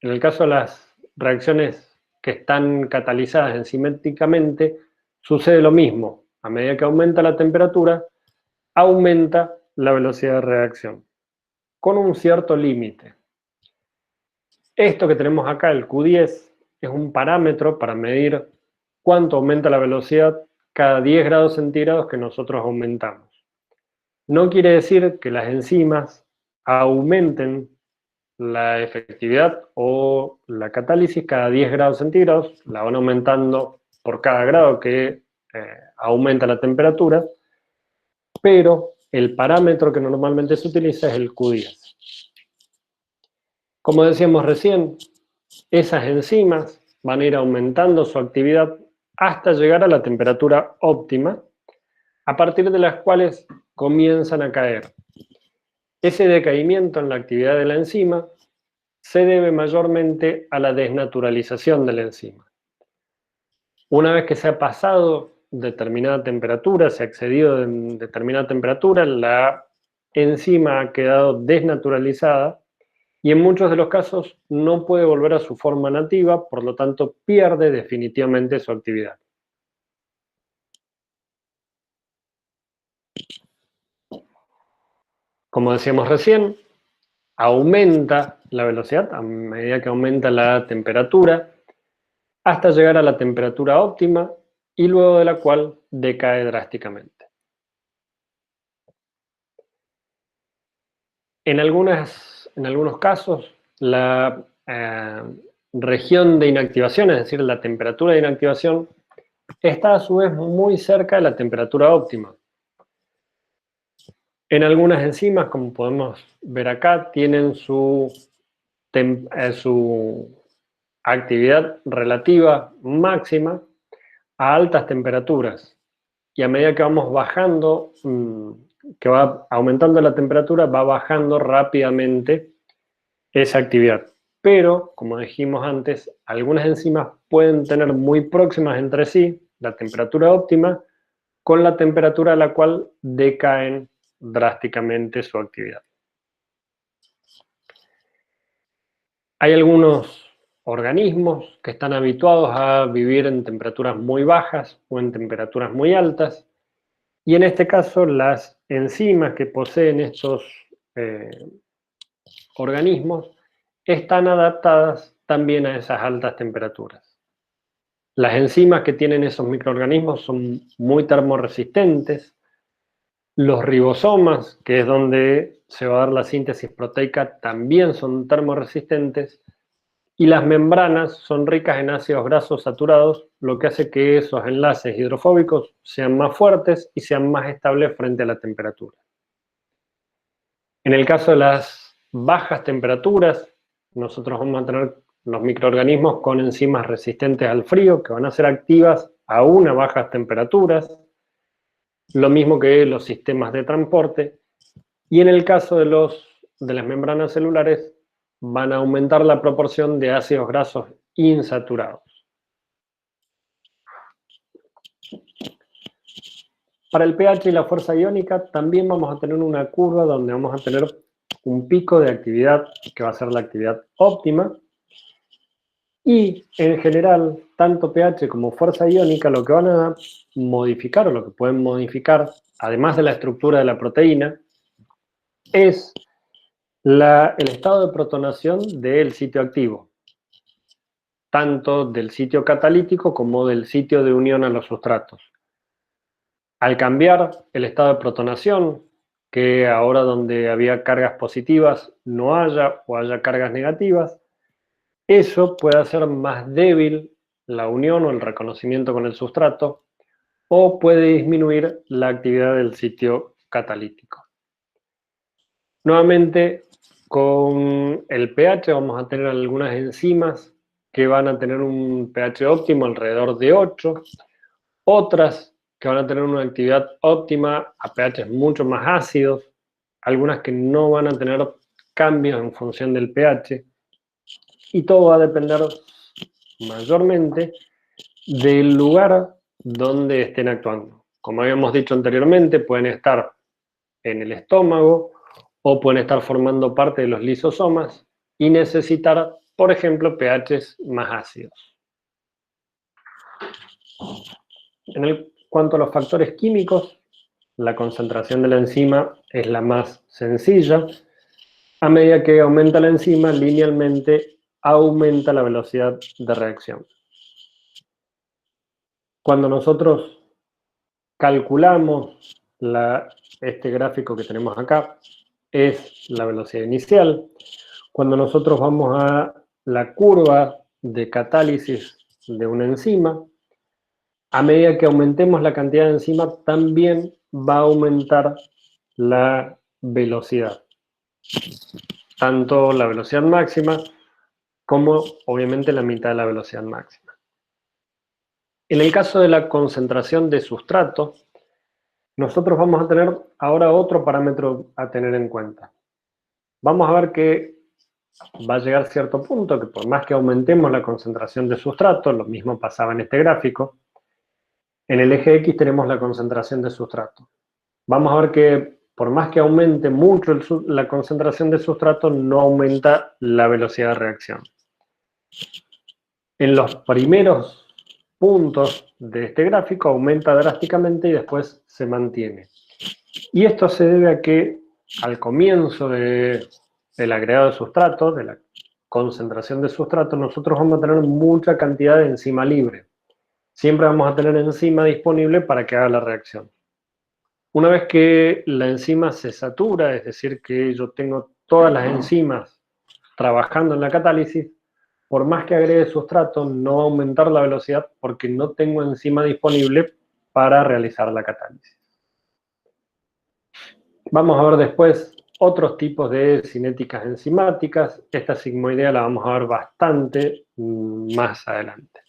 En el caso de las reacciones que están catalizadas enzimáticamente, sucede lo mismo. A medida que aumenta la temperatura, aumenta la velocidad de reacción, con un cierto límite. Esto que tenemos acá, el Q10, es un parámetro para medir cuánto aumenta la velocidad cada 10 grados centígrados que nosotros aumentamos. No quiere decir que las enzimas aumenten la efectividad o la catálisis cada 10 grados centígrados, la van aumentando por cada grado que aumenta la temperatura, pero el parámetro que normalmente se utiliza es el Q10. Como decíamos recién, esas enzimas van a ir aumentando su actividad hasta llegar a la temperatura óptima, a partir de las cuales comienzan a caer. Ese decaimiento en la actividad de la enzima se debe mayormente a la desnaturalización de la enzima. Una vez que se ha pasado determinada temperatura, se ha excedido en determinada temperatura, la enzima ha quedado desnaturalizada y en muchos de los casos no puede volver a su forma nativa, por lo tanto pierde definitivamente su actividad. Como decíamos recién, aumenta la velocidad a medida que aumenta la temperatura hasta llegar a la temperatura óptima y luego de la cual decae drásticamente. En algunos casos, la región de inactivación, es decir, la temperatura de inactivación, está a su vez muy cerca de la temperatura óptima. En algunas enzimas, como podemos ver acá, tienen su actividad relativa máxima a altas temperaturas. Y a medida que vamos bajando, que va aumentando la temperatura, va bajando rápidamente esa actividad. Pero, como dijimos antes, algunas enzimas pueden tener muy próximas entre sí la temperatura óptima con la temperatura a la cual decaen drásticamente su actividad. Hay algunos organismos que están habituados a vivir en temperaturas muy bajas o en temperaturas muy altas, y en este caso las enzimas que poseen estos organismos están adaptadas también a esas altas temperaturas. Las enzimas que tienen esos microorganismos son muy termorresistentes. Los ribosomas, que es donde se va a dar la síntesis proteica, también son termorresistentes. Y las membranas son ricas en ácidos grasos saturados, lo que hace que esos enlaces hidrofóbicos sean más fuertes y sean más estables frente a la temperatura. En el caso de las bajas temperaturas, nosotros vamos a tener los microorganismos con enzimas resistentes al frío, que van a ser activas aún a bajas temperaturas, lo mismo que los sistemas de transporte, y en el caso de las membranas celulares, van a aumentar la proporción de ácidos grasos insaturados. Para el pH y la fuerza iónica también vamos a tener una curva donde vamos a tener un pico de actividad que va a ser la actividad óptima, y en general tanto pH como fuerza iónica lo que van a modificar o lo que pueden modificar, además de la estructura de la proteína, es el estado de protonación del sitio activo, tanto del sitio catalítico como del sitio de unión a los sustratos. Al cambiar el estado de protonación, que ahora donde había cargas positivas no haya o haya cargas negativas, eso puede hacer más débil la unión o el reconocimiento con el sustrato, o puede disminuir la actividad del sitio catalítico. Nuevamente, con el pH vamos a tener algunas enzimas que van a tener un pH óptimo alrededor de 8, otras que van a tener una actividad óptima a pH mucho más ácidos, algunas que no van a tener cambios en función del pH, y todo va a depender mayormente del lugar donde estén actuando. Como habíamos dicho anteriormente, pueden estar en el estómago o pueden estar formando parte de los lisosomas y necesitar, por ejemplo, pHs más ácidos. En cuanto a los factores químicos, la concentración de la enzima es la más sencilla. A medida que aumenta la enzima, linealmente aumenta la velocidad de reacción. Cuando nosotros calculamos este gráfico que tenemos acá, es la velocidad inicial. Cuando nosotros vamos a la curva de catálisis de una enzima, a medida que aumentemos la cantidad de enzima, también va a aumentar la velocidad. tanto la velocidad máxima como obviamente la mitad de la velocidad máxima. En el caso de la concentración de sustrato, nosotros vamos a tener ahora otro parámetro a tener en cuenta. Vamos a ver que va a llegar cierto punto que por más que aumentemos la concentración de sustrato, lo mismo pasaba en este gráfico, en el eje X tenemos la concentración de sustrato. Vamos a ver que por más que aumente mucho la concentración de sustrato, no aumenta la velocidad de reacción. En los primeros puntos de este gráfico aumenta drásticamente y después se mantiene. Y esto se debe a que al comienzo del agregado de sustrato, de la concentración de sustrato, nosotros vamos a tener mucha cantidad de enzima libre. Siempre vamos a tener enzima disponible para que haga la reacción. Una vez que la enzima se satura, es decir, que yo tengo todas las enzimas trabajando en la catálisis, por más que agregue sustrato, no va a aumentar la velocidad porque no tengo enzima disponible para realizar la catálisis. Vamos a ver después otros tipos de cinéticas enzimáticas. Esta sigmoidea la vamos a ver bastante más adelante.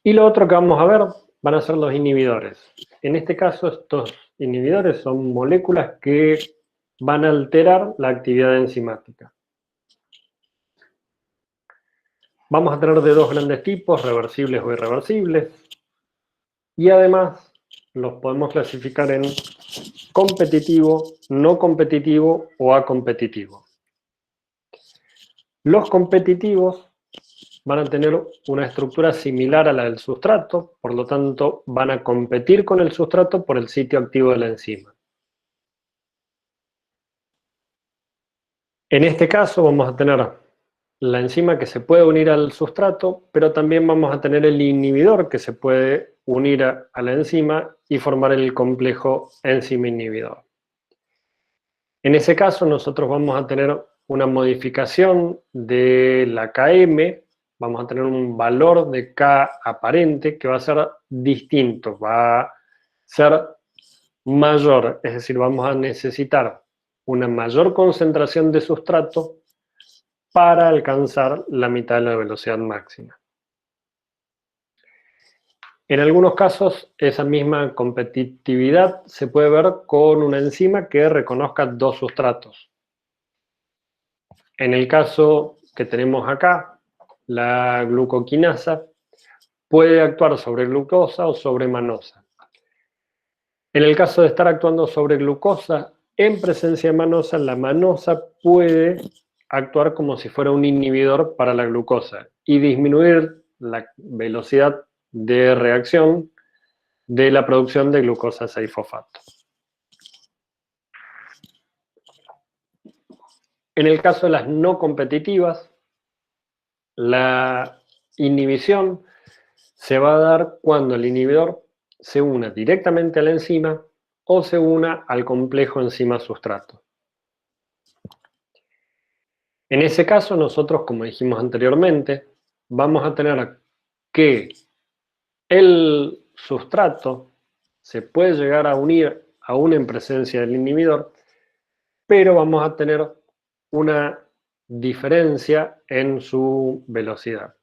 Y lo otro que vamos a ver van a ser los inhibidores. En este caso, estos inhibidores son moléculas que van a alterar la actividad enzimática. Vamos a tener de dos grandes tipos, reversibles o irreversibles. Y además los podemos clasificar en competitivo, no competitivo o acompetitivo. Los competitivos van a tener una estructura similar a la del sustrato, por lo tanto van a competir con el sustrato por el sitio activo de la enzima. En este caso vamos a tener la enzima que se puede unir al sustrato, pero también vamos a tener el inhibidor que se puede unir a la enzima y formar el complejo enzima-inhibidor. En ese caso nosotros vamos a tener una modificación de la Km, vamos a tener un valor de K aparente que va a ser distinto, va a ser mayor, es decir, vamos a necesitar una mayor concentración de sustrato para alcanzar la mitad de la velocidad máxima. En algunos casos, esa misma competitividad se puede ver con una enzima que reconozca dos sustratos. En el caso que tenemos acá, la glucoquinasa puede actuar sobre glucosa o sobre manosa. En el caso de estar actuando sobre glucosa, en presencia de manosa, la manosa puede actuar como si fuera un inhibidor para la glucosa y disminuir la velocidad de reacción de la producción de glucosa 6-fosfato. En el caso de las no competitivas, la inhibición se va a dar cuando el inhibidor se una directamente a la enzima o se una al complejo enzima-sustrato. En ese caso, nosotros, como dijimos anteriormente, vamos a tener que el sustrato se puede llegar a unir aún en presencia del inhibidor, pero vamos a tener una diferencia en su velocidad.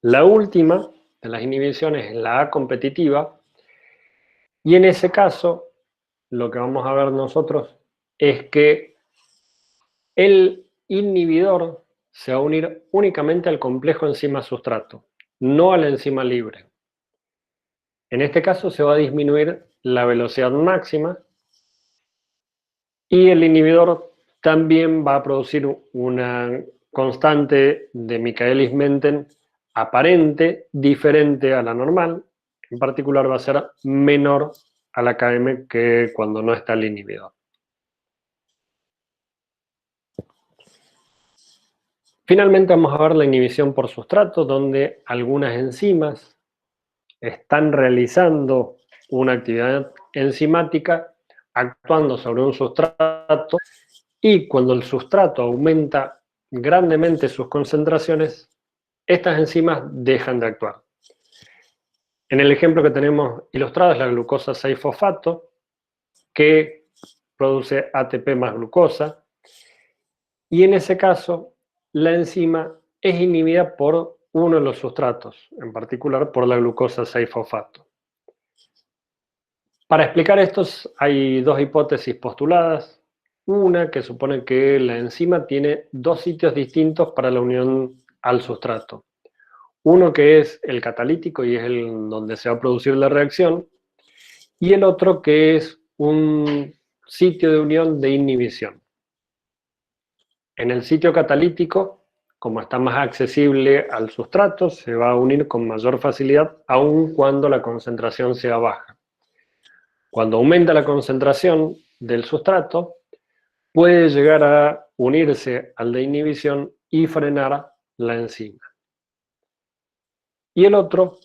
La última de las inhibiciones es la A competitiva, y en ese caso lo que vamos a ver nosotros es que el inhibidor se va a unir únicamente al complejo enzima-sustrato, no a la enzima libre. En este caso se va a disminuir la velocidad máxima y el inhibidor también va a producir una constante de Michaelis-Menten aparente, diferente a la normal. En particular va a ser menor a la Km que cuando no está el inhibidor. Finalmente vamos a ver la inhibición por sustrato, donde algunas enzimas están realizando una actividad enzimática actuando sobre un sustrato, y cuando el sustrato aumenta grandemente sus concentraciones, estas enzimas dejan de actuar. En el ejemplo que tenemos ilustrado es la glucosa 6-fosfato, que produce ATP más glucosa, y en ese caso la enzima es inhibida por uno de los sustratos, en particular por la glucosa 6-fosfato. Para explicar esto hay dos hipótesis postuladas. Una que supone que la enzima tiene dos sitios distintos para la unión al sustrato. Uno que es el catalítico y es el donde se va a producir la reacción, y el otro que es un sitio de unión de inhibición. En el sitio catalítico, como está más accesible al sustrato, se va a unir con mayor facilidad, aun cuando la concentración sea baja. Cuando aumenta la concentración del sustrato, puede llegar a unirse al de inhibición y frenar la enzima. Y el otro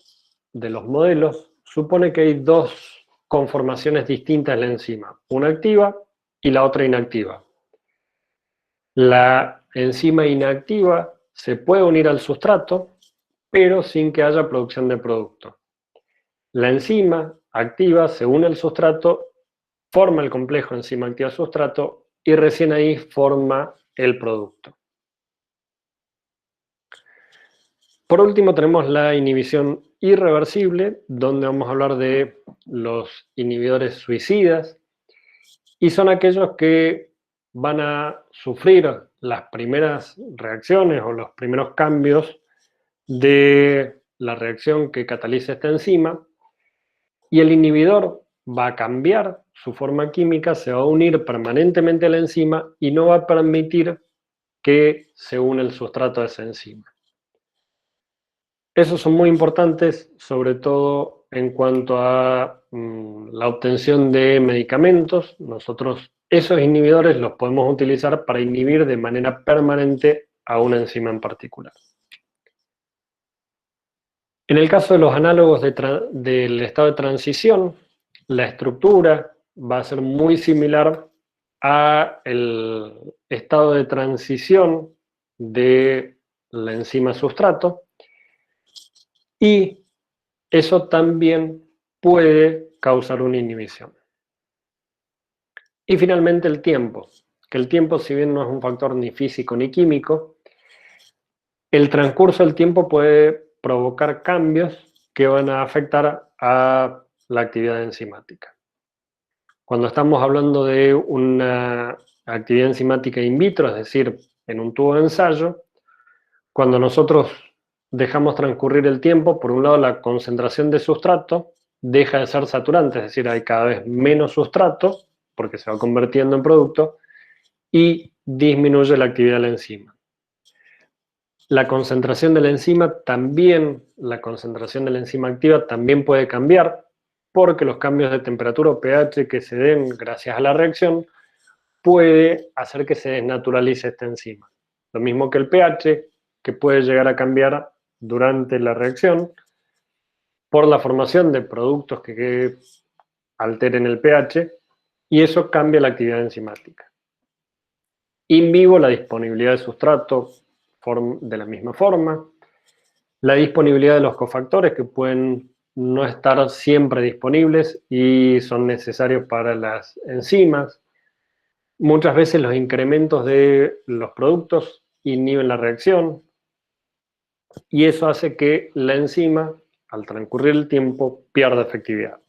de los modelos supone que hay dos conformaciones distintas de la enzima, una activa y la otra inactiva. La enzima inactiva se puede unir al sustrato, pero sin que haya producción de producto. La enzima activa se une al sustrato, forma el complejo enzima activa-sustrato y recién ahí forma el producto. Por último tenemos la inhibición irreversible, donde vamos a hablar de los inhibidores suicidas, y son aquellos que van a sufrir las primeras reacciones o los primeros cambios de la reacción que cataliza esta enzima, y el inhibidor va a cambiar su forma química, se va a unir permanentemente a la enzima y no va a permitir que se une el sustrato a esa enzima. Esos son muy importantes, sobre todo en cuanto a la obtención de medicamentos. Nosotros esos inhibidores los podemos utilizar para inhibir de manera permanente a una enzima en particular. En el caso de los análogos del estado de transición, la estructura va a ser muy similar al estado de transición de la enzima sustrato, y eso también puede causar una inhibición. Y finalmente el tiempo, que el tiempo, si bien no es un factor ni físico ni químico, el transcurso del tiempo puede provocar cambios que van a afectar a la actividad enzimática. Cuando estamos hablando de una actividad enzimática in vitro, es decir, en un tubo de ensayo, cuando nosotros dejamos transcurrir el tiempo, por un lado la concentración de sustrato deja de ser saturante, es decir, hay cada vez menos sustrato, porque se va convirtiendo en producto, y disminuye la actividad de la enzima. La concentración de la enzima también, la concentración de la enzima activa también puede cambiar, porque los cambios de temperatura o pH que se den gracias a la reacción puede hacer que se desnaturalice esta enzima. Lo mismo que el pH, que puede llegar a cambiar durante la reacción por la formación de productos que alteren el pH, y eso cambia la actividad enzimática. In vivo, la disponibilidad de sustrato de la misma forma, la disponibilidad de los cofactores que pueden no estar siempre disponibles y son necesarios para las enzimas. Muchas veces los incrementos de los productos inhiben la reacción, y eso hace que la enzima, al transcurrir el tiempo, pierda efectividad.